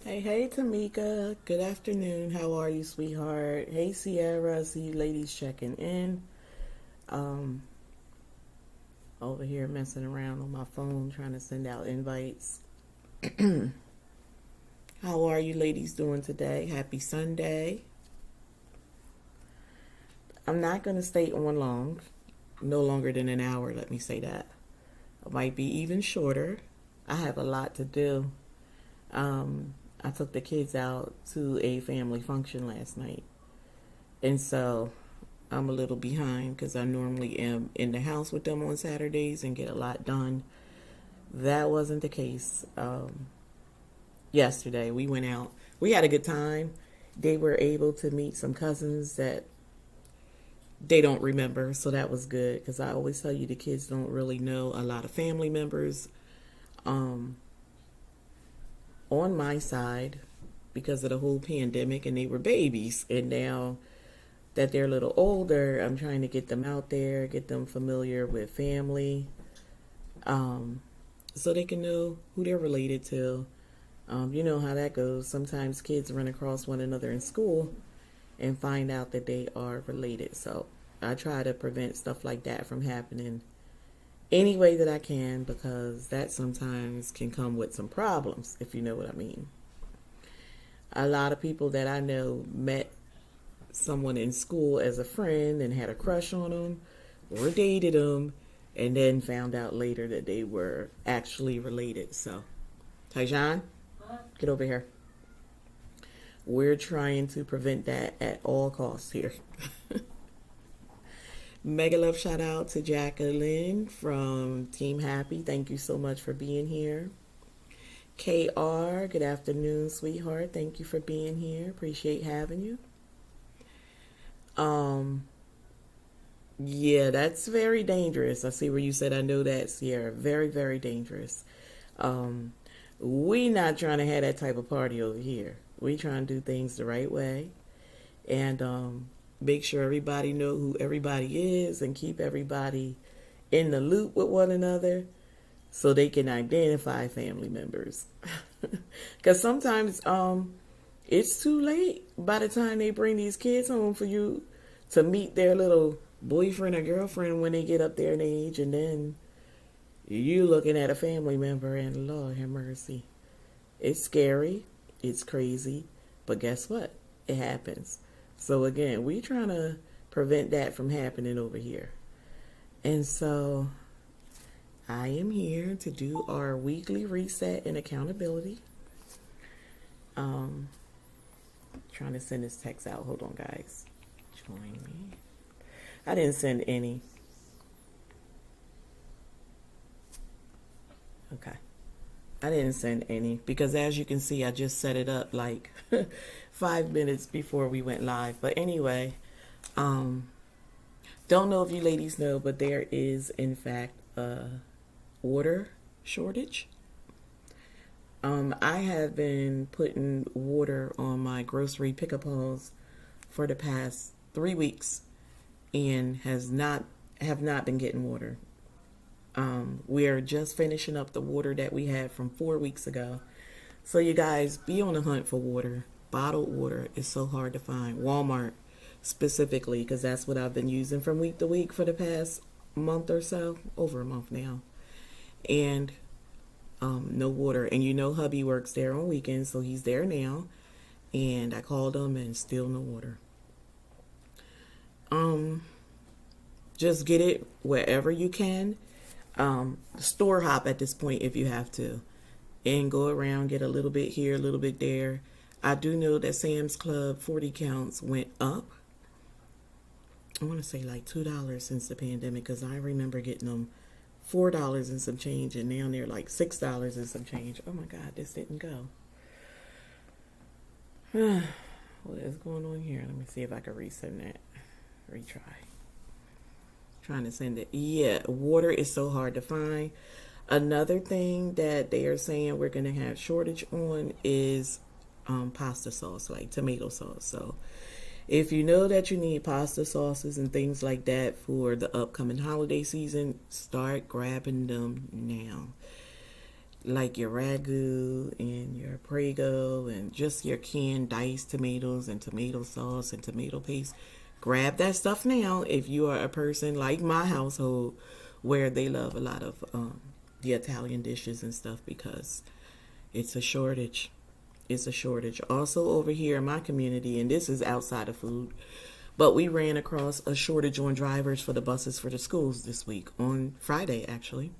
Hey, Tamika. Good afternoon. How are you, sweetheart? Hey, Sierra. See you ladies checking in. Um, Over here messing around on my phone trying to send out invites. How are you ladies doing today? Happy Sunday. I'm not going to stay on long. No longer than an hour, let me say that. It might be even shorter. I have a lot to do. I took the kids out to a family function last night. And so I'm a little behind because I normally am in the house with them on Saturdays and get a lot done. That wasn't the case yesterday. We went out. We had a good time. They were able to meet some cousins that they don't remember, so that was good because I always tell you the kids don't really know a lot of family members um, on my side because of the whole pandemic, and they were babies. And now that they're a little older, I'm trying to get them out there, get them familiar with family, so they can know who they're related to. You know how that goes. Sometimes kids run across one another in school and find out that they are related. So I try to prevent stuff like that from happening any way that I can because that sometimes can come with some problems, if you know what I mean. A lot of people that I know met someone in school as a friend and had a crush on them or dated them and then found out later that they were actually related. So, Tyjon, get over here. We're trying to prevent that at all costs here. Mega love shout out to Jacqueline from Team Happy. Thank you so much for being here. KR, good afternoon, sweetheart. Thank you for being here. Appreciate having you. Um, yeah, that's very dangerous. I see where you said I know that, Sierra. Very, very dangerous. Um, we not trying to have that type of party over here. We trying to do things the right way and make sure everybody know who everybody is and keep everybody in the loop with one another so they can identify family members. Because sometimes it's too late by the time they bring these kids home for you to meet their little boyfriend or girlfriend when they get up there in age, and then you looking at a family member and Lord have mercy. It's scary, it's crazy, but guess what? It happens. So again, we trying to prevent that from happening over here. And so I am here to do our weekly reset and accountability. Um, Trying to send this text out. Hold on, guys. Join me. I didn't send any. Okay. I didn't send any because as you can see, I just set it up like 5 minutes before we went live. But anyway, um, don't know if you ladies know, but there is in fact a water shortage. I have been putting water on my grocery pickup hauls for the past 3 weeks and have not been getting water. We are just finishing up the water that we had from 4 weeks ago. So you guys be on the hunt for water. Bottled water is so hard to find. Walmart specifically, because that's what I've been using from week to week for the past month or so, over a month now. And no water. And you know hubby works there on weekends, so he's there now. And I called him and still no water. Just get it wherever you can. Store hop at this point if you have to. And go around, get a little bit here, a little bit there. I do know that Sam's Club 40 counts went up. I want to say like $2 since the pandemic because I remember getting them $4 and some change, and now they're like $6 and some change. Oh my God, this didn't go. What is going on here? Let me see if I can resend that. Retry. Trying to send it. Yeah, water is so hard to find. Another thing that they are saying we're going to have shortage on is pasta sauce, like tomato sauce. So if you know that you need pasta sauces and things like that for the upcoming holiday season, start grabbing them now. like your ragu and your prego and just your canned diced tomatoes and tomato sauce and tomato paste. Grab that stuff now if you are a person like my household where they love a lot of the Italian dishes and stuff because it's a shortage. It's a shortage. Also over here in my community, and this is outside of food, but we ran across a shortage on drivers for the buses for the schools this week, on Friday actually.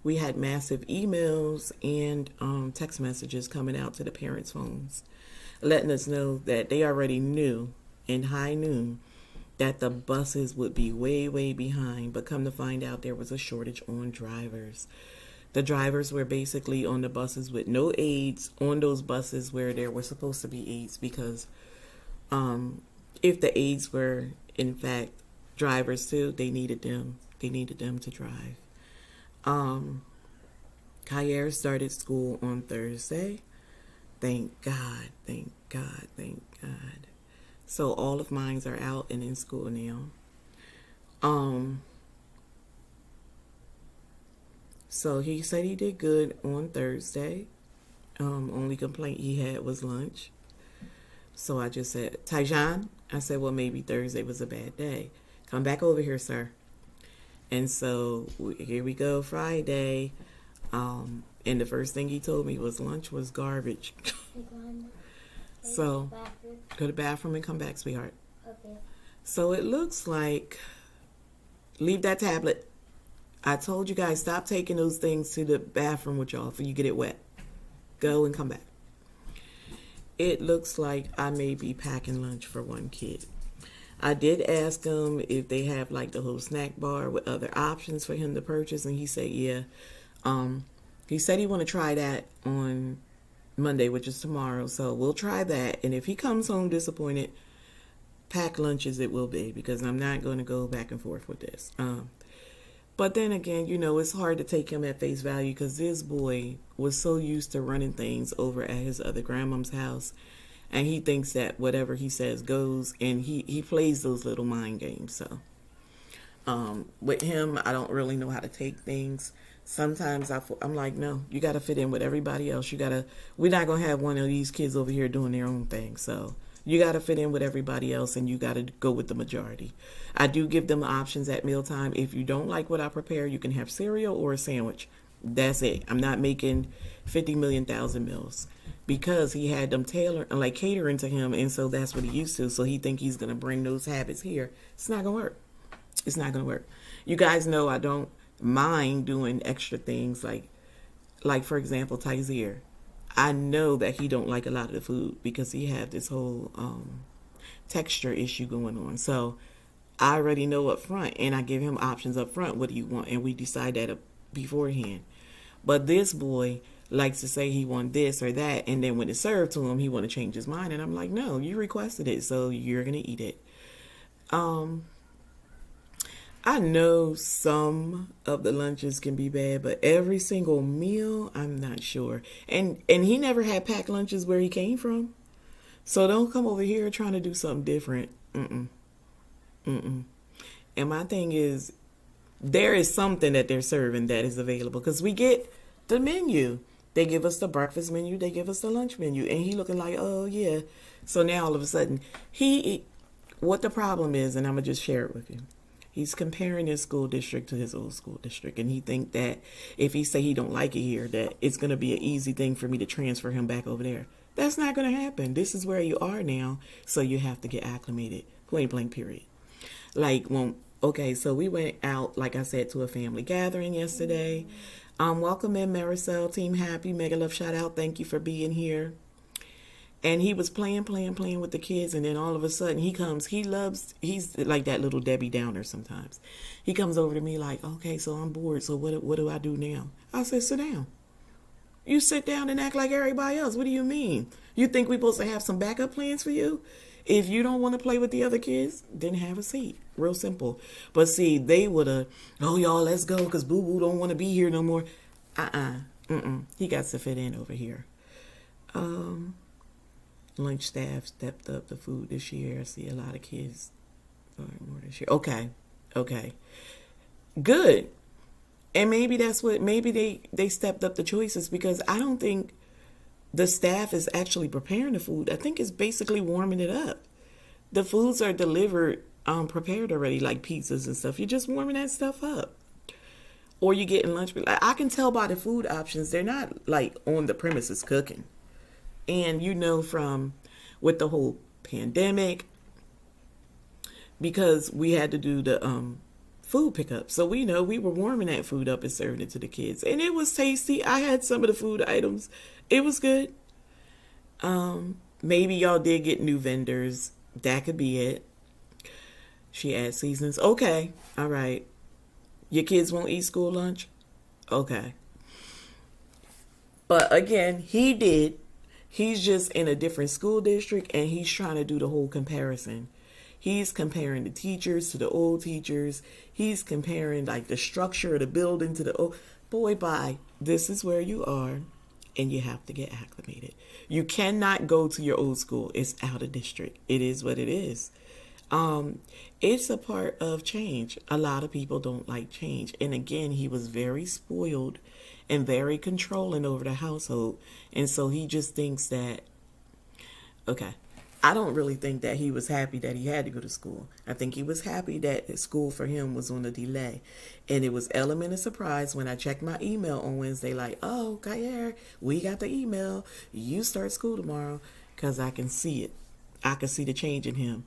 We had massive emails and text messages coming out to the parents' phones, letting us know that they already knew in high noon that the buses would be way, way behind, but come to find out there was a shortage on drivers. The drivers were basically on the buses with no aides on those buses where there were supposed to be aides because if the aides were in fact drivers too, they needed them. They needed them to drive. Kyer started school on Thursday. Thank God, thank God, thank God. So all of mine are out and in school now. So he said he did good on Thursday. Only complaint he had was lunch. So I just said, Tyjon, I said, well, maybe Thursday was a bad day. Come back over here, sir. And so here we go, Friday. And the first thing he told me was lunch was garbage. So go to the bathroom and come back, sweetheart. Okay. So it looks like, leave that tablet. I told you guys, stop taking those things to the bathroom with y'all for you get it wet. Go and come back. It looks like I may be packing lunch for one kid. I did ask him if they have like the whole snack bar with other options for him to purchase, and he said yeah. He said he want to try that on Monday, which is tomorrow, so we'll try that. And if he comes home disappointed, pack lunches it will be, because I'm not going to go back and forth with this. But then again, it's hard to take him at face value because this boy was so used to running things over at his other grandmom's house, and he thinks that whatever he says goes, and he plays those little mind games. So with him, I don't really know how to take things. Sometimes I'm like, no, you got to fit in with everybody else. We're not going to have one of these kids over here doing their own thing. So you got to fit in with everybody else, and you got to go with the majority. I do give them options at mealtime. If you don't like what I prepare, you can have cereal or a sandwich. That's it. I'm not making 50 million thousand meals because he had them catering to him, and so that's what he used to. So he think he's going to bring those habits here. It's not going to work. It's not going to work. You guys know I don't mind doing extra things like for example, Tyzer. I know that he don't like a lot of the food because he had this whole texture issue going on. So I already know up front, and I give him options up front. What do you want? And we decide that beforehand. But this boy likes to say he want this or that, and then when it's served to him, he want to change his mind. And I'm like, no, you requested it, so you're gonna eat it. I know some of the lunches can be bad, but every single meal, I'm not sure. And he never had packed lunches where he came from. So don't come over here trying to do something different. Mm-mm. And my thing is, there is something that they're serving that is available. Because we get the menu. They give us the breakfast menu. They give us the lunch menu. And he looking like, oh, yeah. So now all of a sudden, what the problem is, and I'm going to just share it with you. He's comparing his school district to his old school district, and he think that if he say he don't like it here, that it's going to be an easy thing for me to transfer him back over there. That's not going to happen. This is where you are now, so you have to get acclimated. Point blank, period. So we went out, like I said, to a family gathering yesterday. Welcome in, Maricel, Team Happy, Mega Love shout out. Thank you for being here. And he was playing with the kids, and then all of a sudden he's like that little Debbie Downer sometimes. He comes over to me like, okay, so I'm bored, so what do I do now? I said, sit down. You sit down and act like everybody else. What do you mean? You think we're supposed to have some backup plans for you? If you don't want to play with the other kids, then have a seat. Real simple. But see, they would have, oh, y'all, let's go because Boo-Boo don't want to be here no more. He got to fit in over here. Lunch staff stepped up the food this year. I see a lot of kids more this year. Okay. Good. And maybe that's what, maybe they stepped up the choices, because I don't think the staff is actually preparing the food. I think it's basically warming it up. The foods are delivered prepared already, like pizzas and stuff. You're just warming that stuff up. Or you get in lunch. I can tell by the food options, they're not like on the premises cooking. And from with the whole pandemic, because we had to do the food pickup. So we know we were warming that food up and serving it to the kids. And it was tasty. I had some of the food items. It was good. Maybe y'all did get new vendors. That could be it. She adds seasonings. Okay. All right. Your kids won't eat school lunch? Okay. But again, he did. He's just in a different school district, and he's trying to do the whole comparison. He's comparing the teachers to the old teachers. He's comparing like the structure of the building to the old. Boy, bye. This is where you are, and you have to get acclimated. You cannot go to your old school. It's out of district. It is what it is. It's a part of change. A lot of people don't like change. And again, he was very spoiled and very controlling over the household. And so he just thinks that, okay, I don't really think that he was happy that he had to go to school. I think he was happy that school for him was on a delay. And it was element of surprise when I checked my email on Wednesday, like, oh, Kayer, we got the email. You start school tomorrow, because I can see it. I can see the change in him.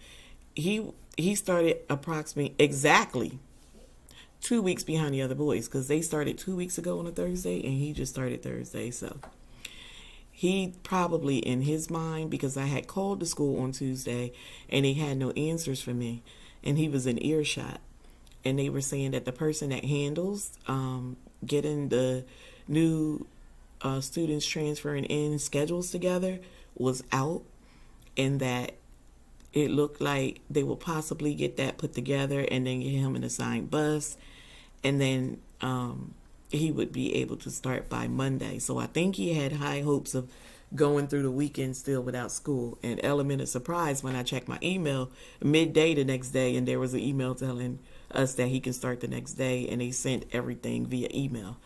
He started approximately exactly 2 weeks behind the other boys, because they started 2 weeks ago on a Thursday, and he just started Thursday. So he probably, in his mind, because I had called the school on Tuesday and they had no answers for me, and he was in earshot, and they were saying that the person that handles getting the new students transferring in schedules together was out, and that it looked like they will possibly get that put together and then get him an assigned bus. And then he would be able to start by Monday. So I think he had high hopes of going through the weekend still without school. And element of surprise when I checked my email midday the next day, and there was an email telling us that he can start the next day, and they sent everything via email.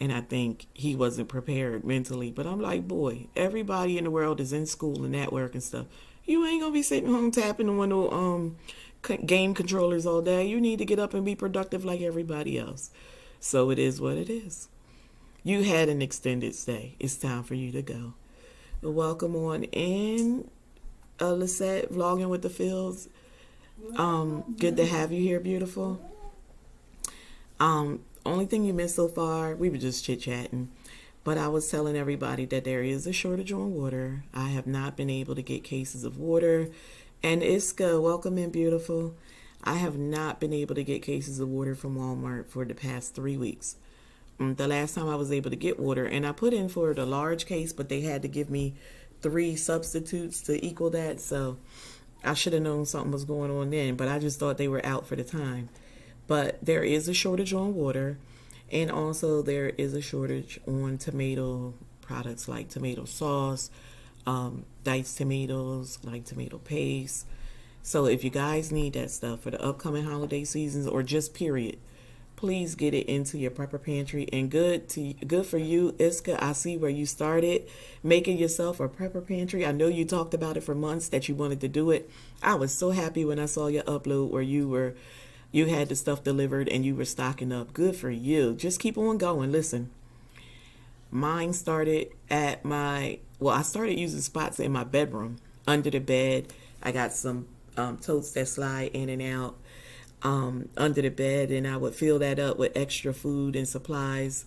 And I think he wasn't prepared mentally. But I'm like, boy, everybody in the world is in school and at work and stuff. You ain't gonna be sitting home tapping on one of those game controllers all day. You need to get up and be productive like everybody else. So it is what it is. You had an extended stay. It's time for you to go. Welcome on in, Lisette, vlogging with the Fields. Good to have you here, beautiful. Only thing you missed so far, we were just chit-chatting. But I was telling everybody that there is a shortage on water. I have not been able to get cases of water. And Iska, welcome in, beautiful. I have not been able to get cases of water from Walmart for the past 3 weeks. The last time I was able to get water, and I put in for the large case, but they had to give me 3 substitutes to equal that. So I should have known something was going on then, but I just thought they were out for the time. But there is a shortage on water. And also there is a shortage on tomato products like tomato sauce, diced tomatoes, like tomato paste. So if you guys need that stuff for the upcoming holiday seasons or just period, please get it into your prepper pantry. And good for you, Iska. I see where you started making yourself a prepper pantry. I know you talked about it for months that you wanted to do it. I was so happy when I saw your upload where you had the stuff delivered and you were stocking up. Good for you. Just keep on going. Listen, mine started at I started using spots in my bedroom, under the bed. I got some totes that slide in and out under the bed, and I would fill that up with extra food and supplies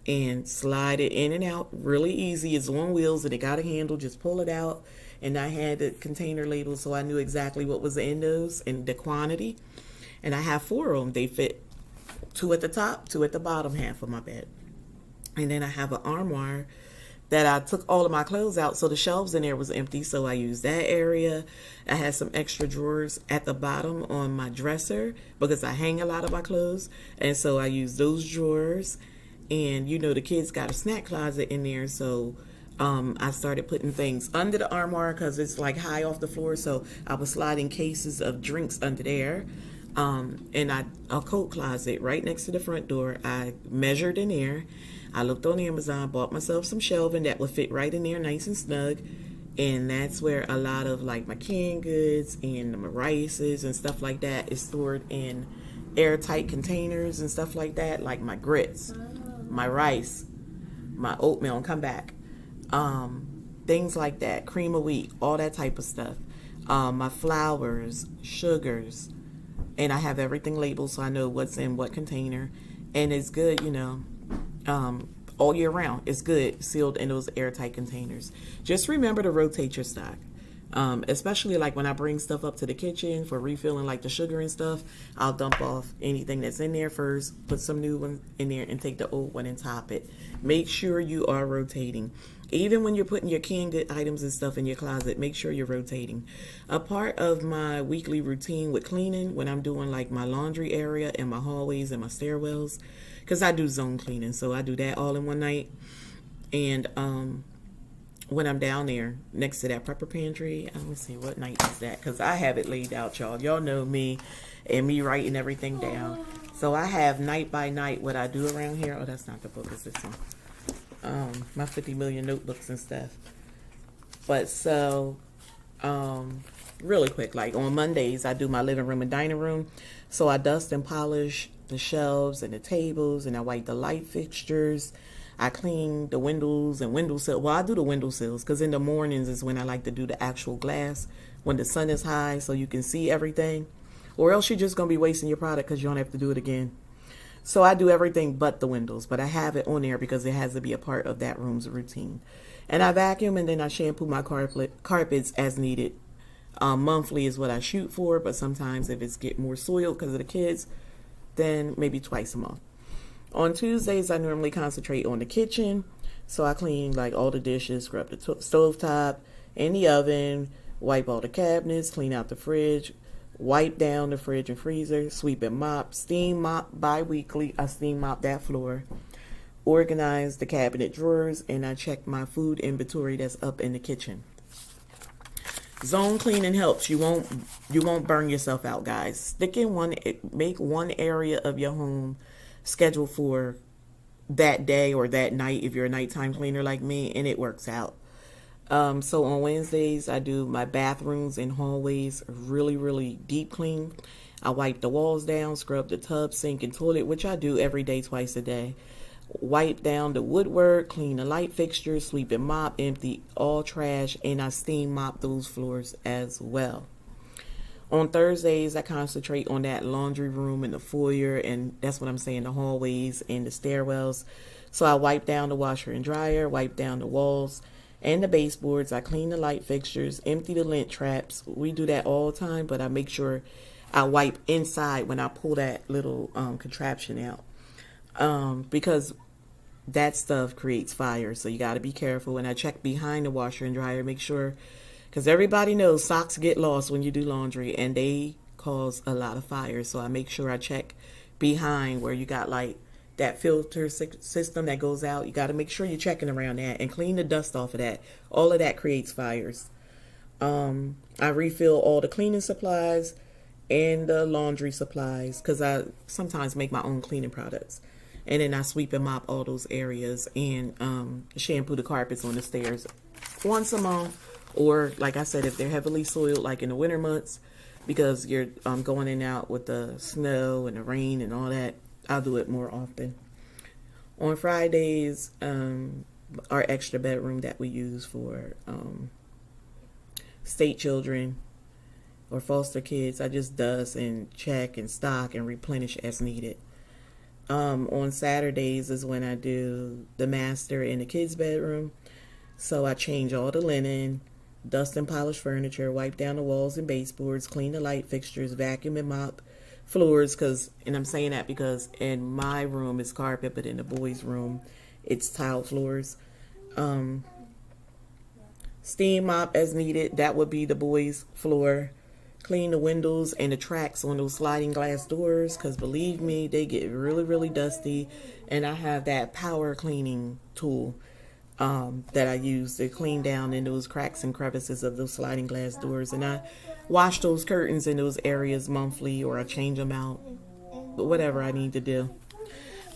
and slide it in and out really easy. It's on wheels and it got a handle. Just pull it out. And I had the container label, so I knew exactly what was in those and the quantity. And I have 4 of them. They fit 2 at the top, 2 at the bottom half of my bed. And then I have an armoire that I took all of my clothes out, so the shelves in there was empty, so I used that area. I had some extra drawers at the bottom on my dresser because I hang a lot of my clothes, and so I used those drawers. And the kids got a snack closet in there, so I started putting things under the armoire because it's like high off the floor, so I was sliding cases of drinks under there. And a coat closet right next to the front door. I measured in there. I looked on Amazon, bought myself some shelving that would fit right in there, nice and snug. And that's where a lot of like my canned goods and my rices and stuff like that is stored in airtight containers and stuff like that, like my grits, my rice, my oatmeal, and come back. Things like that, cream of wheat, all that type of stuff. My flours, sugars, and I have everything labeled so I know what's in what container. And it's good, all year round. It's good sealed in those airtight containers. Just remember to rotate your stock. Especially like when I bring stuff up to the kitchen for refilling like the sugar and stuff, I'll dump off anything that's in there first, put some new ones in there and take the old one and top it. Make sure you are rotating. Even when you're putting your canned good items and stuff in your closet, make sure you're rotating. A part of my weekly routine with cleaning, when I'm doing like my laundry area and my hallways and my stairwells, because I do zone cleaning, so I do that all in one night. And when I'm down there next to that prepper pantry, let me see, what night is that? Because I have it laid out, y'all. Y'all know me and me writing everything down. So I have night by night what I do around here. Oh, that's not the book, it's this one. My 50 million notebooks and stuff. But so, really quick, like on Mondays, I do my living room and dining room. So I dust and polish the shelves and the tables, and I wipe the light fixtures. I clean the windows and windowsills. Well, I do the windowsills because in the mornings is when I like to do the actual glass when the sun is high so you can see everything. Or else you're just going to be wasting your product because you don't have to do it again. So I do everything but the windows, but I have it on there because it has to be a part of that room's routine. And I vacuum and then I shampoo my carpets as needed. Monthly is what I shoot for, but sometimes if it's get more soiled because of the kids, then maybe twice a month. On Tuesdays, I normally concentrate on the kitchen. So I clean like all the dishes, scrub the stovetop and the oven, wipe all the cabinets, clean out the fridge, wipe down the fridge and freezer, sweep and mop, steam mop bi-weekly. I steam mop that floor, organize the cabinet drawers, and I check my food inventory that's up in the kitchen. Zone cleaning helps. You won't burn yourself out, guys. Make one area of your home scheduled for that day or that night if you're a nighttime cleaner like me, and it works out. So on Wednesdays, I do my bathrooms and hallways really, really deep clean. I wipe the walls down, scrub the tub, sink, and toilet, which I do every day, twice a day. Wipe down the woodwork, clean the light fixtures, sweep and mop, empty all trash, and I steam mop those floors as well. On Thursdays, I concentrate on that laundry room and the foyer, and that's what I'm saying, the hallways and the stairwells. So I wipe down the washer and dryer, wipe down the walls and the baseboards. I clean the light fixtures, empty the lint traps. We do that all the time, but I make sure I wipe inside when I pull that little contraption out. Because that stuff creates fire, so you got to be careful. And I check behind the washer and dryer, make sure, because everybody knows socks get lost when you do laundry and they cause a lot of fire. So I make sure I check behind where you got like that filter system that goes out. You got to make sure you're checking around that and clean the dust off of that. All of that creates fires. I refill all the cleaning supplies and the laundry supplies because I sometimes make my own cleaning products. And then I sweep and mop all those areas and shampoo the carpets on the stairs once a month. Or like I said, if they're heavily soiled, like in the winter months, because you're going in and out with the snow and the rain and all that, I'll do it more often. On Fridays, our extra bedroom that we use for state children or foster kids, I just dust and check and stock and replenish as needed. On Saturdays is when I do the master in the kids' bedroom. So I change all the linen, dust and polish furniture, wipe down the walls and baseboards, clean the light fixtures, vacuum and mop floors. And I'm saying that because in my room it's carpet, but in the boys' room it's tile floors. Steam mop as needed. That would be the boys' floor. Clean the windows and the tracks on those sliding glass doors, because believe me, they get really, really dusty. And I have that power cleaning tool that I use to clean down in those cracks and crevices of those sliding glass doors. And I wash those curtains in those areas monthly, or I change them out, whatever I need to do.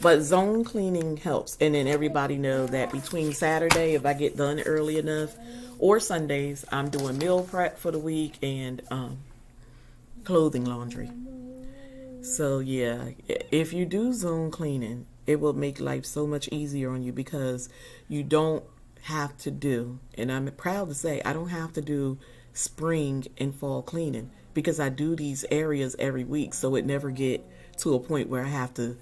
But zone cleaning helps. And then everybody know that between Saturday, if I get done early enough, or Sundays, I'm doing meal prep for the week and clothing laundry. So yeah, if you do zone cleaning, it will make life so much easier on you, because you don't have to do, and I'm proud to say, I don't have to do spring and fall cleaning, because I do these areas every week. So it never get to a point where I have to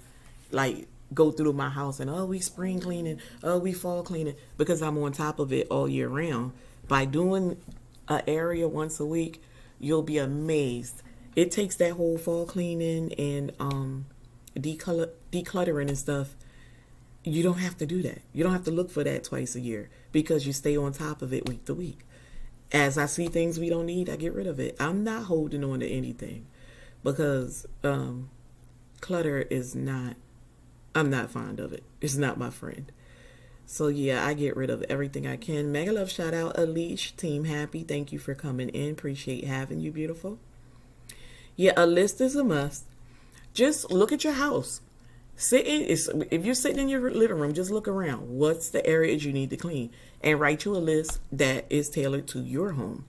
like go through my house and, oh, we spring cleaning, oh, we fall cleaning, because I'm on top of it all year round. By doing an area once a week, you'll be amazed. It takes that whole fall cleaning and decluttering and stuff. You don't have to do that. You don't have to look for that twice a year, because you stay on top of it week to week. As I see things we don't need, I get rid of it. I'm not holding on to anything, because clutter is not, I'm not fond of it. It's not my friend. So yeah, I get rid of everything I can. Mega love shout out Alicia, Team Happy. Thank you for coming in. Appreciate having you, beautiful. Yeah, a list is a must. Just look at your house. If you're sitting in your living room, just look around. What's the areas you need to clean? And write you a list that is tailored to your home.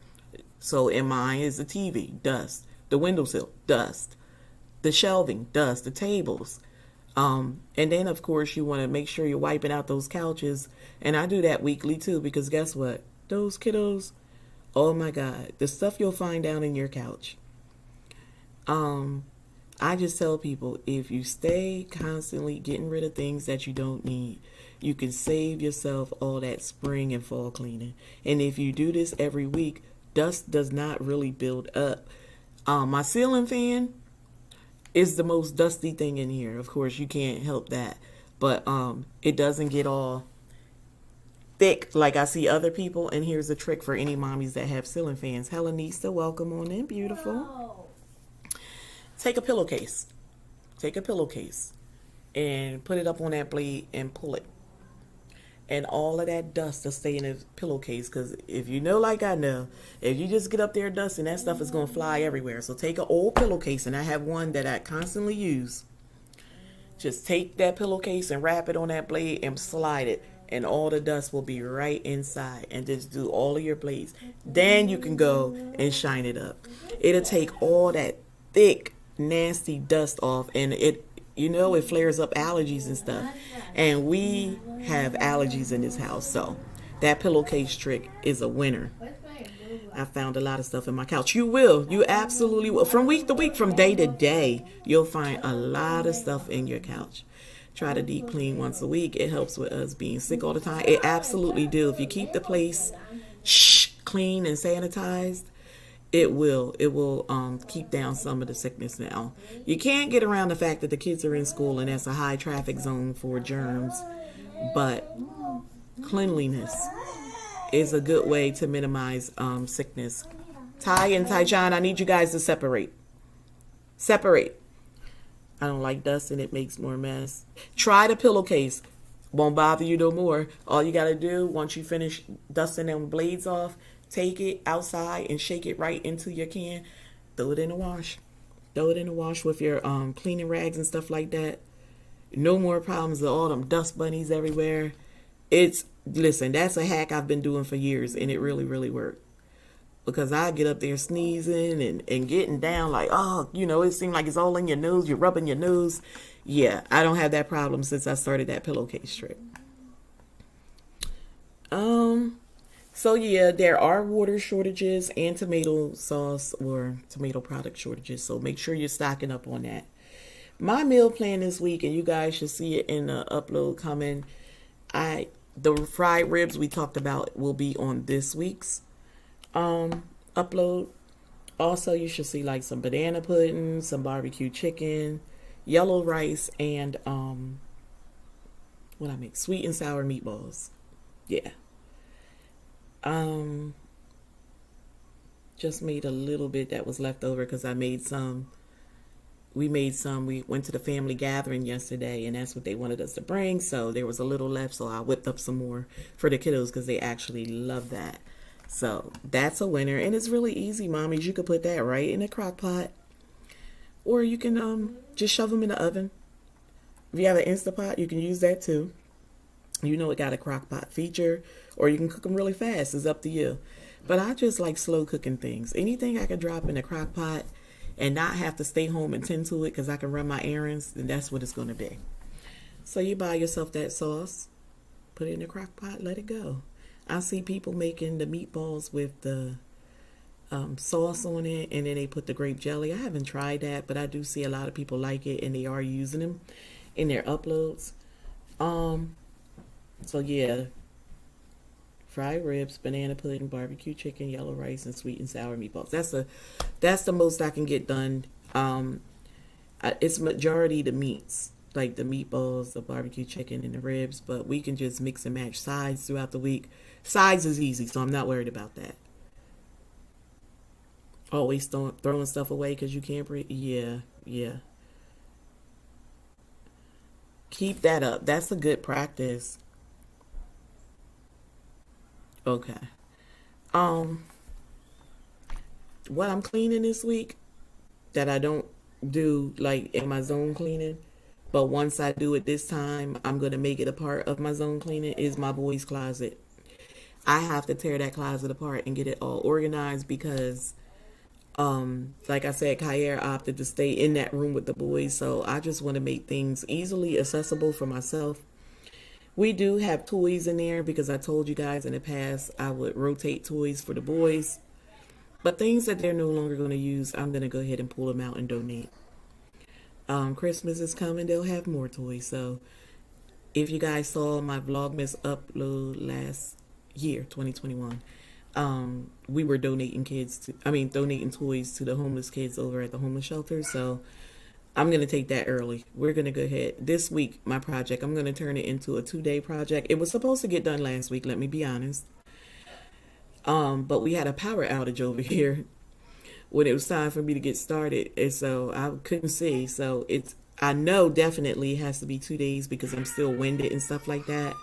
So in mine is the TV, dust. The windowsill, dust. The shelving, dust. The tables. And then, of course, you want to make sure you're wiping out those couches. And I do that weekly, too, because guess what? Those kiddos, oh, my God. The stuff you'll find down in your couch. I just tell people, if you stay constantly getting rid of things that you don't need, you can save yourself all that spring and fall cleaning. And if you do this every week, dust does not really build up. My ceiling fan is the most dusty thing in here. Of course, you can't help that. But it doesn't get all thick like I see other people. And here's a trick for any mommies that have ceiling fans. Helenista, welcome on in, beautiful. Wow. Take a pillowcase. And put it up on that blade and pull it. And all of that dust will stay in the pillowcase. Because if you know, like I know, if you just get up there dusting, that stuff is going to fly everywhere. So take an old pillowcase, and I have one that I constantly use. Just take that pillowcase and wrap it on that blade and slide it. And all the dust will be right inside. And just do all of your blades. Then you can go and shine it up. It'll take all that thick, nasty dust off, and it flares up allergies and stuff. And we have allergies in this house, so that pillowcase trick is a winner. I found a lot of stuff in my couch. You absolutely will. From week to week, from day to day, you'll find a lot of stuff in your couch. Try to deep clean once a week. It helps with us being sick all the time. It absolutely do. If you keep the place clean and sanitized, it will keep down some of the sickness now. You can't get around the fact that the kids are in school and that's a high traffic zone for germs, but cleanliness is a good way to minimize sickness. Ty and Tychan, I need you guys to separate. I don't like dust and it makes more mess. Try the pillowcase. Won't bother you no more. All you got to do, once you finish dusting them blades off, take it outside and shake it right into your can. Throw it in the wash. With your cleaning rags and stuff like that. No more problems with all them dust bunnies everywhere. Listen, that's a hack I've been doing for years, and it really, really worked. Because I get up there sneezing and getting down like, it seems like it's all in your nose. You're rubbing your nose. Yeah, I don't have that problem since I started that pillowcase trick. So yeah, there are water shortages and tomato sauce or tomato product shortages. So make sure you're stocking up on that. My meal plan this week, and you guys should see it in the upload coming. The fried ribs we talked about will be on this week's upload. Also, you should see like some banana pudding, some barbecue chicken, yellow rice, and sweet and sour meatballs. Yeah. Just made a little bit that was left over because I made some. We went to the family gathering yesterday, and that's what they wanted us to bring. So there was a little left, so I whipped up some more for the kiddos because they actually love that. So that's a winner, and it's really easy, mommies. You could put that right in a crock pot, or you can just shove them in the oven. If you have an Instapot, you can use that too. You know it got a crock pot feature, or you can cook them really fast. It's up to you. But I just like slow cooking things. Anything I can drop in a crock pot and not have to stay home and tend to it because I can run my errands, then that's what it's going to be. So you buy yourself that sauce, put it in the crock pot, let it go. I see people making the meatballs with the sauce on it, and then they put the grape jelly. I haven't tried that, but I do see a lot of people like it, and they are using them in their uploads. Um, so yeah, fried ribs, banana pudding, barbecue chicken, yellow rice, and sweet and sour meatballs. That's the most I can get done. It's majority the meats, like the meatballs, the barbecue chicken, and the ribs. But we can just mix and match sides throughout the week. Sides is easy, so I'm not worried about that. Always throwing stuff away because you can't breathe. Yeah, yeah. Keep that up. That's a good practice. Okay. Um, what I'm cleaning this week that I don't do like in my zone cleaning, but once I do it this time, I'm gonna make it a part of my zone cleaning is my boys' closet. I have to tear that closet apart and get it all organized because like I said, Kyer opted to stay in that room with the boys, so I just want to make things easily accessible for myself. We do have toys in there because I told you guys in the past I would rotate toys for the boys. But things that they're no longer going to use, I'm going to go ahead and pull them out and donate. Christmas is coming, they'll have more toys. So if you guys saw my Vlogmas upload last year, 2021, we were donating toys to the homeless kids over at the homeless shelter. So I'm going to take that early. We're going to go ahead. This week, my project, I'm going to turn it into a 2 day project. It was supposed to get done last week, let me be honest. But we had a power outage over here when it was time for me to get started. And so I couldn't see. So I know definitely it has to be 2 days because I'm still winded and stuff like that.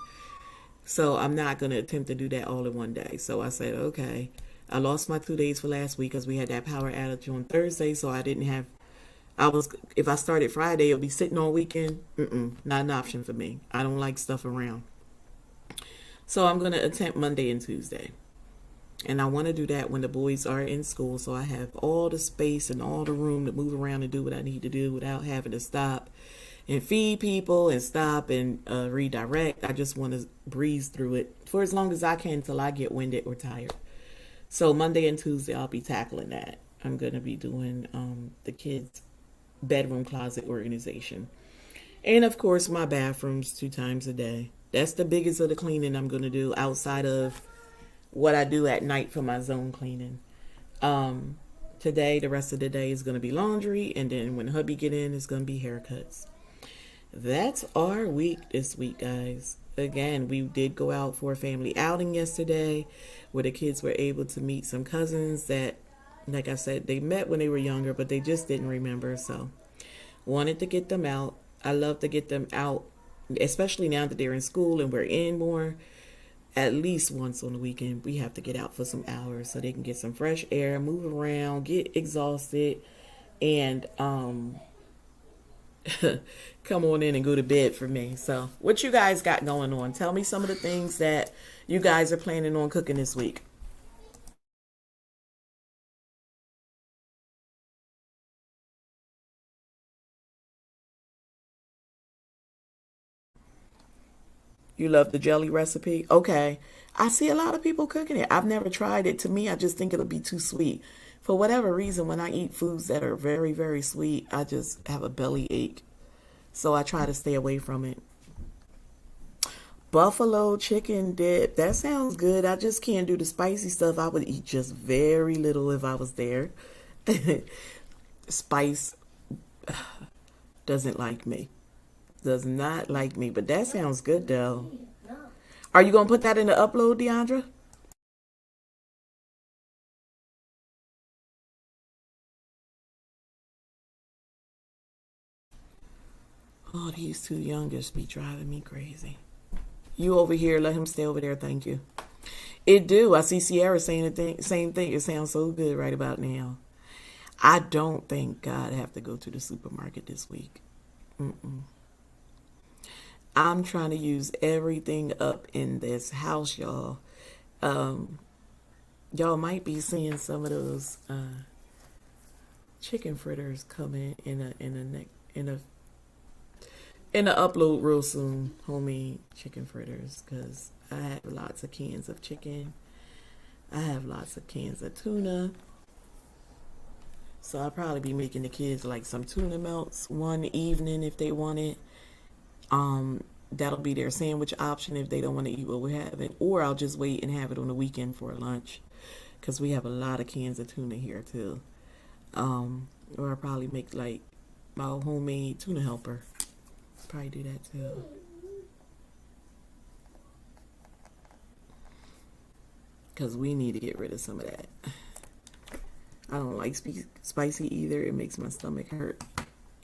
So I'm not going to attempt to do that all in one day. So I said, okay. I lost my 2 days for last week because we had that power outage on Thursday. So I didn't have, if I started Friday, it'll be sitting all weekend. Not an option for me. I don't like stuff around. So I'm going to attempt Monday and Tuesday. And I want to do that when the boys are in school so I have all the space and all the room to move around and do what I need to do without having to stop and feed people and stop and redirect. I just want to breeze through it for as long as I can until I get winded or tired. So Monday and Tuesday, I'll be tackling that. I'm going to be doing the kids' bedroom closet organization. And of course, my bathrooms 2 times a day. That's the biggest of the cleaning I'm going to do outside of what I do at night for my zone cleaning. Um, Today, the rest of the day is going to be laundry, and then when hubby get in, it's going to be haircuts. That's our week this week, guys. Again, we did go out for a family outing yesterday where the kids were able to meet some cousins that, like I said, they met when they were younger, but they just didn't remember. So, wanted to get them out. I love to get them out, especially now that they're in school and we're in more. At least once on the weekend, we have to get out for some hours so they can get some fresh air, move around, get exhausted, and come on in and go to bed for me. So, what you guys got going on? Tell me some of the things that you guys are planning on cooking this week. You love the jelly recipe? Okay. I see a lot of people cooking it. I've never tried it. To me, I just think it'll be too sweet. For whatever reason, when I eat foods that are very, very sweet, I just have a belly ache. So I try to stay away from it. Buffalo chicken dip. That sounds good. I just can't do the spicy stuff. I would eat just very little if I was there. Spice doesn't like me. Does not like me. But that sounds good though. Are you gonna put that in the upload, Deandra? Oh, these two youngest be driving me crazy. You over here, let him stay over there, thank you. It do. I see Sierra saying the same thing. It sounds so good right about now. I don't think God have to go to the supermarket this week. Mm-mm. I'm trying to use everything up in this house, y'all. Um, y'all might be seeing some of those chicken fritters coming in a in a upload real soon. Homemade chicken fritters, because I have lots of cans of chicken. I have lots of cans of tuna. So I'll probably be making the kids like some tuna melts one evening if they want it. That'll be their sandwich option if they don't want to eat what we're having. Or I'll just wait and have it on the weekend for lunch. Because we have a lot of cans of tuna here too. Or I'll probably make like my homemade tuna helper. Probably do that too. Because we need to get rid of some of that. I don't like spicy either. It makes my stomach hurt.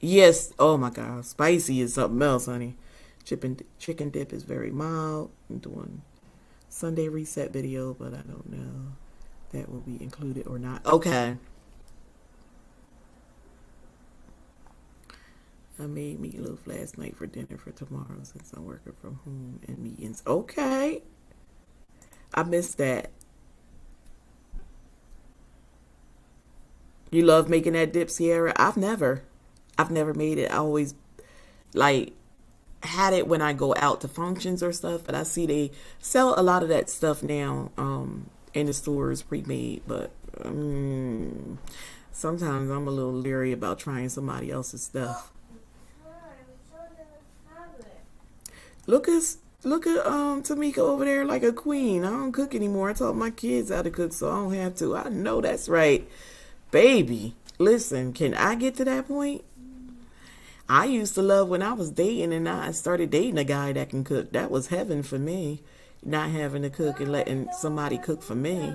Yes. Oh my God. Spicy is something else, honey. Chicken dip is very mild. I'm doing Sunday reset video, but I don't know if that will be included or not. Okay. I made meatloaf last night for dinner for tomorrow since I'm working from home and meetings. Okay. I missed that. You love making that dip, Sierra? I've never made it. I always like had it when I go out to functions or stuff, but I see they sell a lot of that stuff now in the stores pre-made, but sometimes I'm a little leery about trying somebody else's stuff. Look at Tamika over there like a queen. I don't cook anymore. I taught my kids how to cook, so I don't have to. I know that's right. Baby, listen, can I get to that point? I used to love when I was dating and I started dating a guy that can cook. That was heaven for me. Not having to cook and letting somebody cook for me.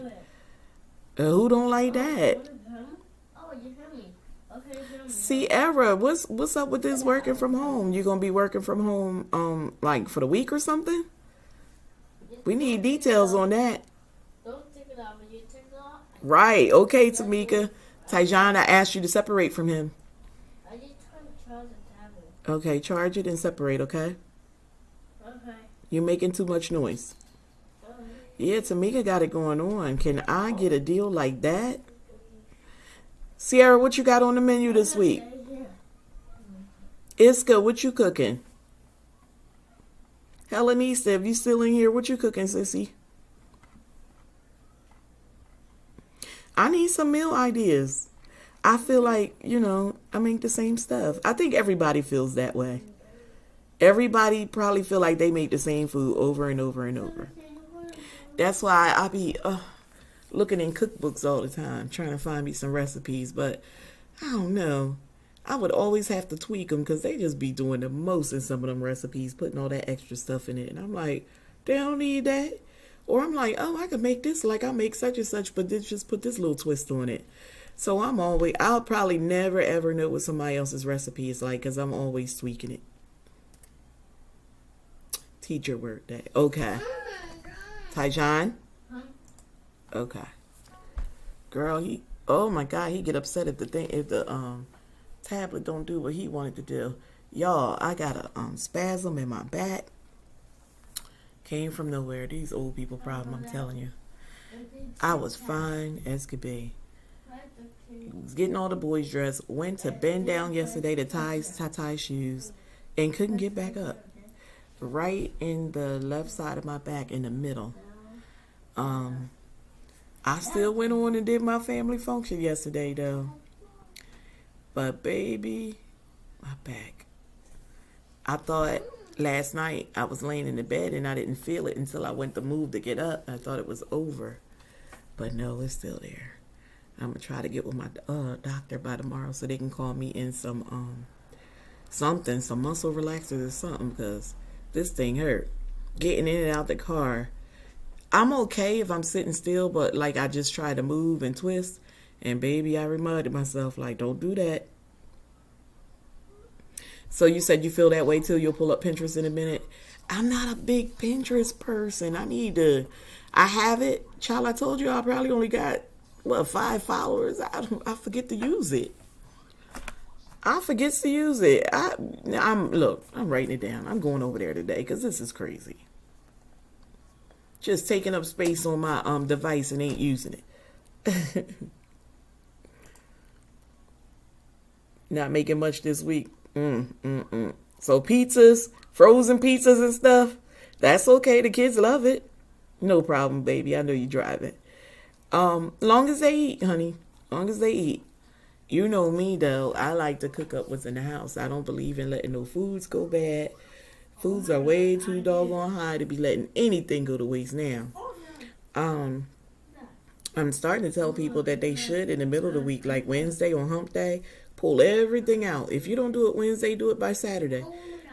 Who don't like that? Sierra, what's up with this working from home? You gonna be working from home like for the week or something? We need details on that. Right, okay, Tamika. Tyjon, I asked you to separate from him. I just trying to charge the tablet. Okay, charge it and separate, okay? Okay. You're making too much noise. Yeah, Tamika got it going on. Can I get a deal like that? Sierra, what you got on the menu this week? Iska, what you cooking? Helenisa, if you still in here, what you cooking, sissy? I need some meal ideas. I feel like, I make the same stuff. I think everybody feels that way. Everybody probably feel like they make the same food over and over and over. That's why I be looking in cookbooks all the time, trying to find me some recipes. But I don't know. I would always have to tweak them because they just be doing the most in some of them recipes, putting all that extra stuff in it. And I'm like, they don't need that. Or I'm like, oh, I could make this like I make such and such, but just put this little twist on it. So I'll probably never ever know what somebody else's recipe is like because I'm always tweaking it. Teacher work day. Okay. Tyjon? Okay. Girl, oh my God, he get upset if the tablet don't do what he wanted to do. Y'all, I got a spasm in my back. Came from nowhere. These old people problem, I'm telling you. I was fine as could be. Was getting all the boys dressed. Went to bend down yesterday to tie shoes and couldn't get back up. Right in the left side of my back in the middle. I still went on and did my family function yesterday though. But baby, my back. I thought last night I was laying in the bed and I didn't feel it until I went to move to get up. I thought it was over. But no, it's still there. I'm going to try to get with my doctor by tomorrow so they can call me in some muscle relaxers or something because this thing hurt. Getting in and out the car. I'm okay if I'm sitting still, but like I just try to move and twist. And baby, I reminded myself, like, don't do that. So you said you feel that way too. You'll pull up Pinterest in a minute. I'm not a big Pinterest person. I need to. I have it, child. I told you I probably only got 5 followers. I forget to use it. I forget to use it. I'm writing it down. I'm going over there today because this is crazy. Just taking up space on my device and ain't using it. Not making much this week. So pizzas, frozen pizzas and stuff, that's okay. The kids love it. No problem, baby. I know you drive it. Long as they eat, honey. Long as they eat. You know me, though. I like to cook up what's in the house. I don't believe in letting no foods go bad. Foods are way too doggone high to be letting anything go to waste now. I'm starting to tell people that they should in the middle of the week, like Wednesday or hump day, pull everything out. If you don't do it Wednesday, do it by Saturday.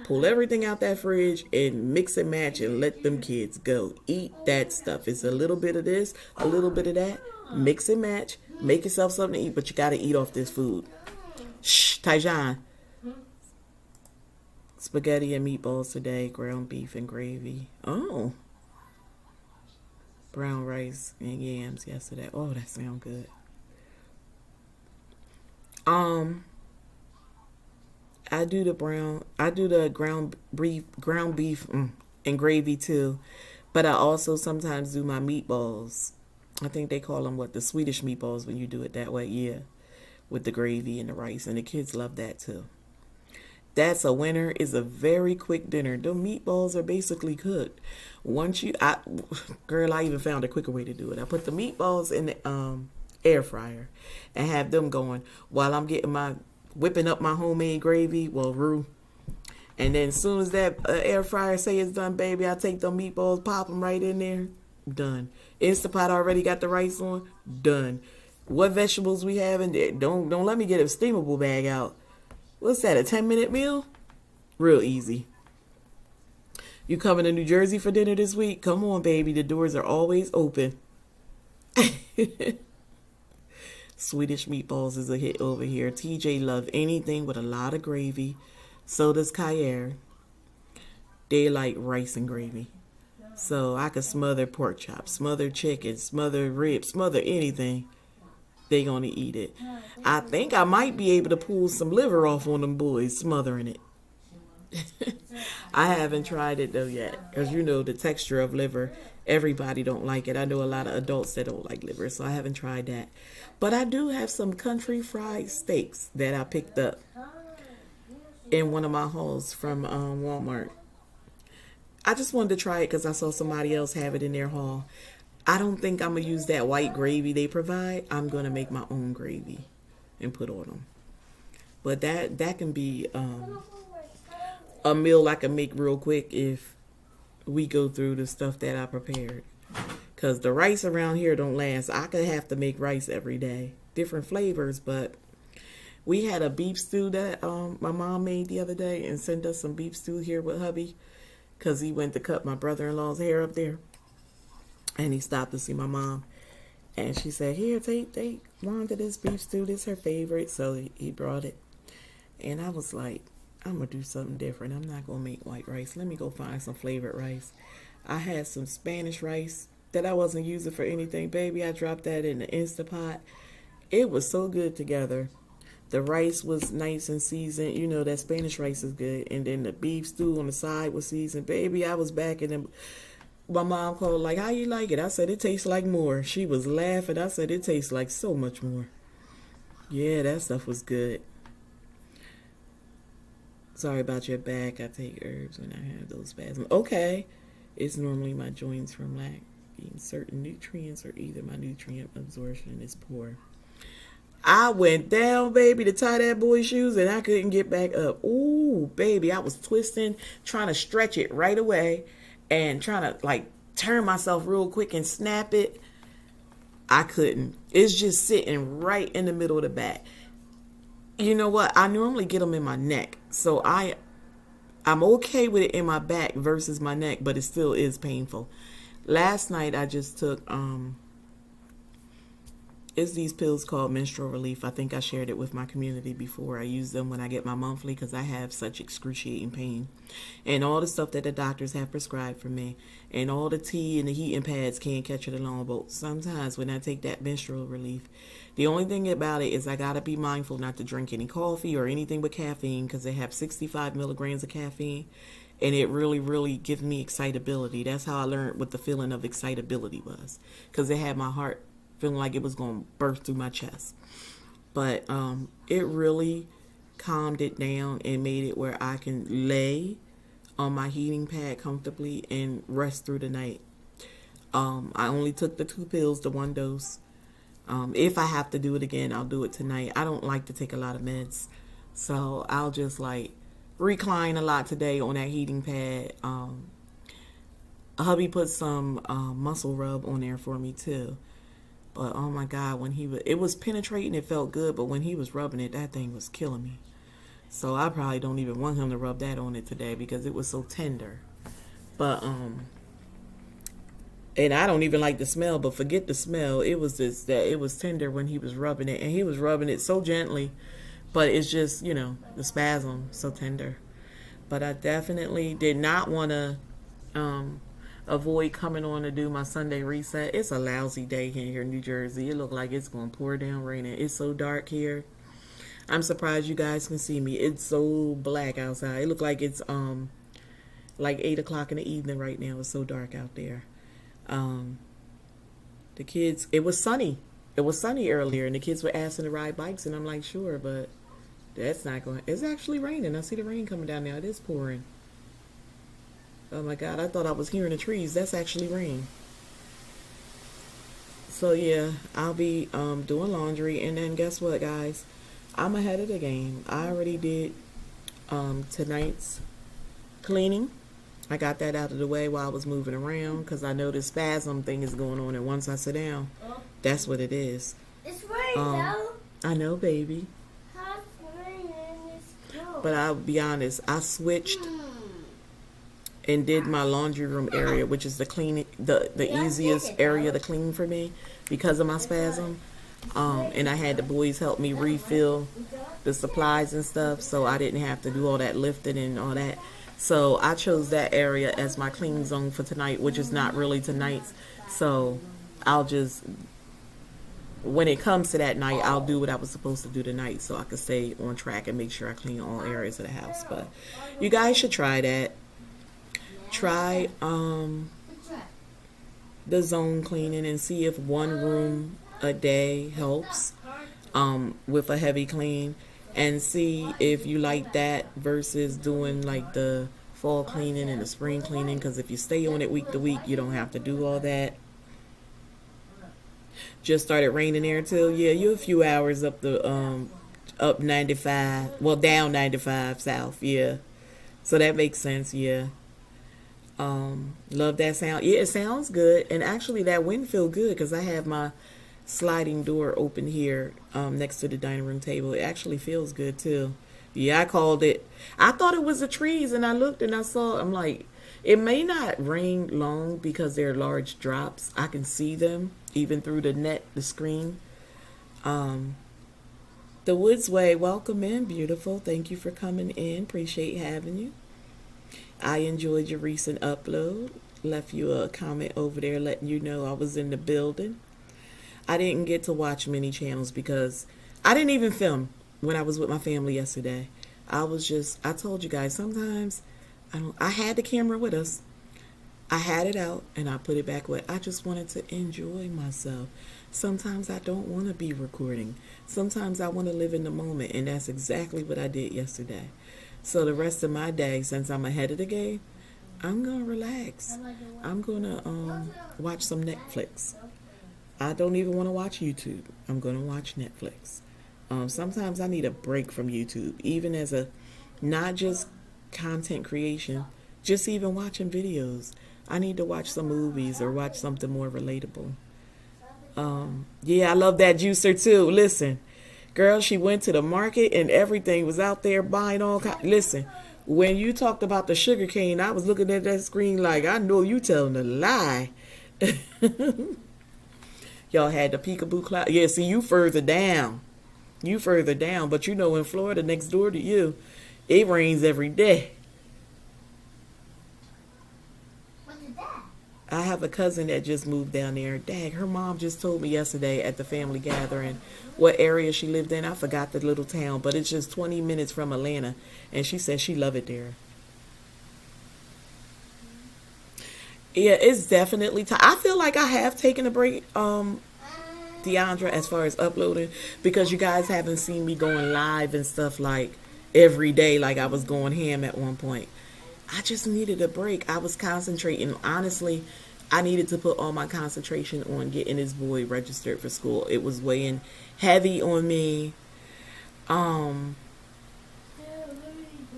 Pull everything out that fridge and mix and match and let them kids go. Eat that stuff. It's a little bit of this, a little bit of that. Mix and match. Make yourself something to eat, but you got to eat off this food. Shh, Tyjon. Spaghetti and meatballs today, ground beef and gravy. Oh. Brown rice and yams yesterday. Oh, that sounds good. I do the ground beef and gravy too, but I also sometimes do my meatballs. I think they call them the Swedish meatballs when you do it that way. Yeah, with the gravy and the rice, and the kids love that too. That's a winner. Is a very quick dinner. The meatballs are basically cooked. I even found a quicker way to do it. I put the meatballs in the air fryer and have them going while I'm whipping up my homemade gravy, roux. And then as soon as that air fryer say it's done, baby, I take them meatballs, pop them right in there. Done. Instapot already got the rice on. Done. What vegetables we have in there? Don't let me get a steamable bag out. What's that, a 10-minute meal? Real easy. You coming to New Jersey for dinner this week? Come on, baby. The doors are always open. Swedish meatballs is a hit over here. TJ love anything with a lot of gravy. So does Kyer. They like rice and gravy. So I could smother pork chops, smother chicken, smother ribs, smother anything. They gonna eat it. I think I might be able to pull some liver off on them boys, smothering it. I haven't tried it though yet, because the texture of liver, everybody don't like it. I know a lot of adults that don't like liver, so I haven't tried that. But I do have some country fried steaks that I picked up in one of my hauls from Walmart. I just wanted to try it because I saw somebody else have it in their haul. I don't think I'm going to use that white gravy they provide. I'm going to make my own gravy and put on them. But that can be a meal I can make real quick if we go through the stuff that I prepared. Because the rice around here don't last. I could have to make rice every day. Different flavors, but we had a beef stew that my mom made the other day and sent us some beef stew here with hubby because he went to cut my brother-in-law's hair up there. And he stopped to see my mom. And she said, here, take Wanda this beef stew. This is her favorite. So he brought it. And I was like, I'm going to do something different. I'm not going to make white rice. Let me go find some flavored rice. I had some Spanish rice that I wasn't using for anything. Baby, I dropped that in the Instapot. It was so good together. The rice was nice and seasoned. That Spanish rice is good. And then the beef stew on the side was seasoned. Baby, I was back in them. My mom called like, how you like it? I said, it tastes like more. She was laughing. I said, it tastes like so much more. Yeah, that stuff was good. Sorry about your back. I take herbs when I have those spasms. Okay. It's normally my joints from lacking certain nutrients or either my nutrient absorption is poor. I went down, baby, to tie that boy's shoes and I couldn't get back up. Ooh, baby, I was twisting, trying to stretch it right away. And trying to turn myself real quick and snap it. I couldn't. It's just sitting right in the middle of the back. You know what? I normally get them in my neck. So I'm okay with it in my back versus my neck, but it still is painful. Last night I just took It's these pills called menstrual relief. I think I shared it with my community before. I use them when I get my monthly because I have such excruciating pain. And all the stuff that the doctors have prescribed for me, and all the tea and the heating pads can't catch it along. But sometimes when I take that menstrual relief, the only thing about it is I got to be mindful not to drink any coffee or anything with caffeine because they have 65 milligrams of caffeine. And it really, really gives me excitability. That's how I learned what the feeling of excitability was, because it had my heart feeling like it was going to burst through my chest. But it really calmed it down and made it where I can lay on my heating pad comfortably and rest through the night. I only took the 2 pills, the 1 dose. If I have to do it again, I'll do it tonight. I don't like to take a lot of meds, so I'll just like recline a lot today on that heating pad. Hubby put some muscle rub on there for me too. But oh my God, when it was penetrating, it felt good. But when he was rubbing it, that thing was killing me. So I probably don't even want him to rub that on it today because it was so tender. But and I don't even like the smell. But forget the smell. It was just that it was tender when he was rubbing it, and he was rubbing it so gently. But it's just, the spasm so tender. But I definitely did not want to avoid coming on to do my Sunday reset. It's a lousy day here in New Jersey. It looked like it's going to pour down rain. It's so dark here. I'm surprised you guys can see me. It's so black outside. It looked like it's like 8 o'clock in the evening right now. It's so dark out there. The kids, it was sunny. It was sunny earlier, and the kids were asking to ride bikes, and I'm like, sure, but that's not going. It's actually raining. I see the rain coming down now. It is pouring. Oh my God, I thought I was hearing the trees. That's actually rain. So yeah, I'll be doing laundry, and then guess what, guys? I'm ahead of the game. I already did tonight's cleaning. I got that out of the way while I was moving around because I know this spasm thing is going on, and once I sit down, that's what it is. It's raining though. I know, baby. How's raining? It's cold. But I'll be honest, I switched and did my laundry room area, which is the easiest area to clean for me because of my spasm. And I had the boys help me refill the supplies and stuff, so I didn't have to do all that lifting and all that. So I chose that area as my clean zone for tonight, which is not really tonight's. So I'll just, when it comes to that night, I'll do what I was supposed to do tonight so I could stay on track and make sure I clean all areas of the house. But you guys should try that. Try the zone cleaning and see if 1 room a day helps with a heavy clean, and see if you like that versus doing like the fall cleaning and the spring cleaning, because if you stay on it week to week, you don't have to do all that. Just started raining there too. Yeah, you're a few hours up the up 95, well down 95 south. Yeah, so that makes sense. Yeah. Love that sound. Yeah, it sounds good, and actually that wind feel good because I have my sliding door open here next to the dining room table. It actually feels good too. Yeah, I called it. I thought it was the trees, and I looked and I saw. I'm like, it may not rain long because they're large drops. I can see them even through the screen. The Woods Way, welcome in, beautiful. Thank you for coming in. Appreciate having you. I enjoyed your recent upload. Left you a comment over there letting you know I was in the building. I didn't get to watch many channels because I didn't even film when I was with my family yesterday. I told you guys, sometimes I had the camera with us. I had it out and I put it back away. I just wanted to enjoy myself. Sometimes I don't want to be recording. Sometimes I want to live in the moment, and that's exactly what I did yesterday. So the rest of my day, since I'm ahead of the game, I'm going to relax. I'm going to watch some Netflix. I don't even want to watch YouTube. I'm going to watch Netflix. Sometimes I need a break from YouTube, even as not just content creation, just even watching videos. I need to watch some movies or watch something more relatable. Yeah, I love that juicer too. Listen. Girl, she went to the market and everything was out there buying all kinds. Listen, when you talked about the sugar cane, I was looking at that screen like, I know you telling a lie. Y'all had the peekaboo cloud. Yeah, see, you further down. You further down. But you know, in Florida, next door to you, it rains every day. What is that? I have a cousin that just moved down there. Dang, her mom just told me yesterday at the family gathering what area she lived in. I forgot the little town, but it's just 20 minutes from Atlanta. And she said she loved it there. Yeah, it's definitely time. I feel like I have taken a break, Deandra, as far as uploading, because you guys haven't seen me going live and stuff like every day like I was going ham at one point. I just needed a break. I was concentrating. Honestly, I needed to put all my concentration on getting this boy registered for school. It was weighing heavy on me.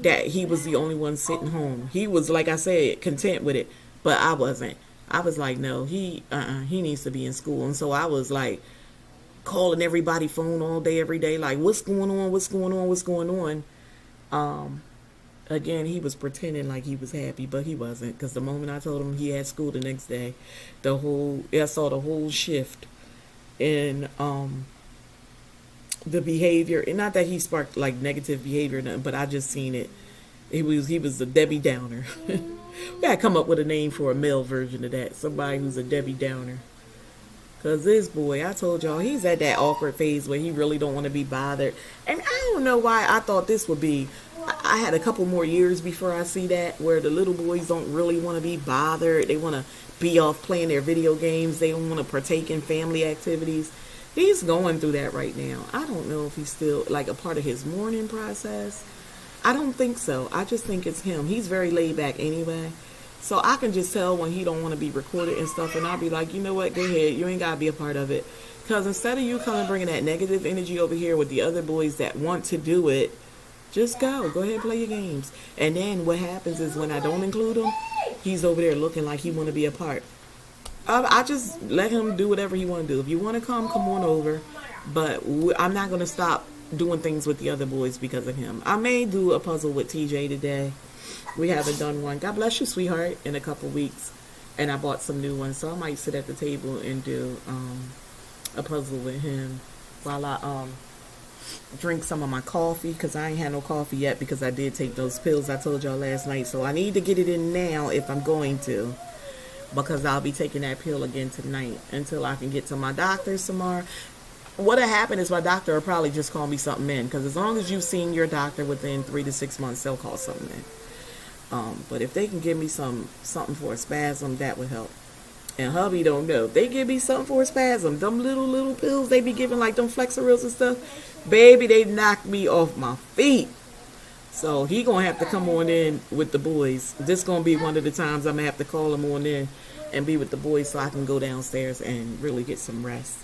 That he was the only one sitting home. He was, like I said, content with it, but I wasn't. I was like, no, he needs to be in school. And so I was like calling everybody phone all day, every day, like, what's going on? What's going on? What's going on? Again, he was pretending like he was happy, but he wasn't. Because the moment I told him he had school the next day, I saw the whole shift in the behavior. And not that he sparked like negative behavior, or nothing, but I just seen it. He was a Debbie Downer. We gotta come up with a name for a male version of that. Somebody who's a Debbie Downer. Cause this boy, I told y'all, he's at that awkward phase where he really don't want to be bothered. And I don't know why I thought this would be. I had a couple more years before I see that, where the little boys don't really want to be bothered. They want to be off playing their video games. They don't want to partake in family activities. He's going through that right now. I don't know if he's still like a part of his mourning process. I don't think so. I just think it's him. He's very laid back anyway. So I can just tell when he don't want to be recorded and stuff, and I'll be like, you know what, go ahead. You ain't got to be a part of it. Because instead of you coming bringing that negative energy over here with the other boys that want to do it, just go. Go ahead and play your games. And then what happens is when I don't include him, he's over there looking like he want to be a part. I just let him do whatever he want to do. If you want to come on over. But I'm not going to stop doing things with the other boys because of him. I may do a puzzle with TJ today. We haven't done one. God bless you, sweetheart, in a couple weeks. And I bought some new ones. So I might sit at the table and do a puzzle with him while I drink some of my coffee, because I ain't had no coffee yet because I did take those pills I told y'all last night. So I need to get it in now if I'm going to, because I'll be taking that pill again tonight until I can get to my doctor's tomorrow. What'll happen is my doctor will probably just call me something in, because as long as you've seen your doctor within 3 to 6 months, they'll call something in. But if they can give me something for a spasm, that would help. And hubby don't know. If they give me something for a spasm, them little pills they be giving, like them Flexerils and stuff, baby, they knock me off my feet. So he gonna have to come on in with the boys. This gonna be one of the times I'm gonna have to call him on in and be with the boys so I can go downstairs and really get some rest.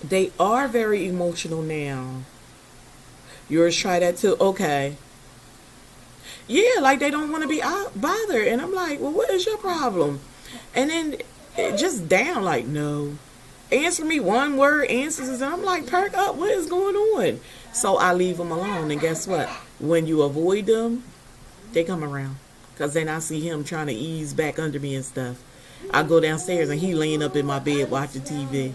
They are very emotional now. Yours try that too? Okay. Yeah, like they don't want to be bothered. And I'm like, well, what is your problem? And then it just down like, no. Answer me one word answers. And I'm like, perk up. What is going on? So I leave them alone. And guess what? When you avoid them, they come around. Because then I see him trying to ease back under me and stuff. I go downstairs and he laying up in my bed watching TV.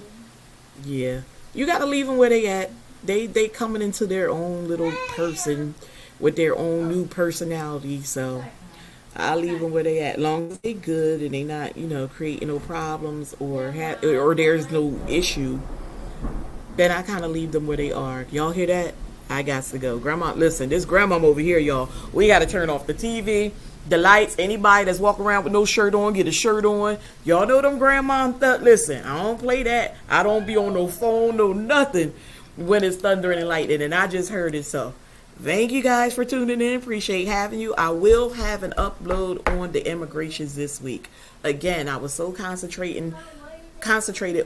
Yeah. You got to leave them where they at. They coming into their own little person with their own new personality. So I leave them where they at. Long as they good and they not, creating no problems or there's no issue, then I kind of leave them where they are. Y'all hear that? I got to go. Grandma, listen, this grandmom over here, y'all, we got to turn off the TV, the lights. Anybody that's walking around with no shirt on, get a shirt on. Y'all know them grandmom listen, I don't play that. I don't be on no phone, no nothing when it's thundering and lightning. And I just heard it, so thank you guys for tuning in. Appreciate having you. I will have an upload on the immigrations this week. Again, I was so concentrated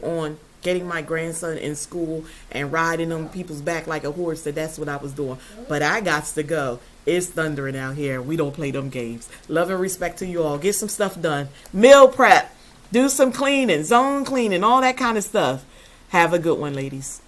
on getting my grandson in school and riding on people's back like a horse that's what I was doing. But I got to go. It's thundering out here. We don't play them games. Love and respect to you all. Get some stuff done. Meal prep. Do some cleaning. Zone cleaning. All that kind of stuff. Have a good one, ladies.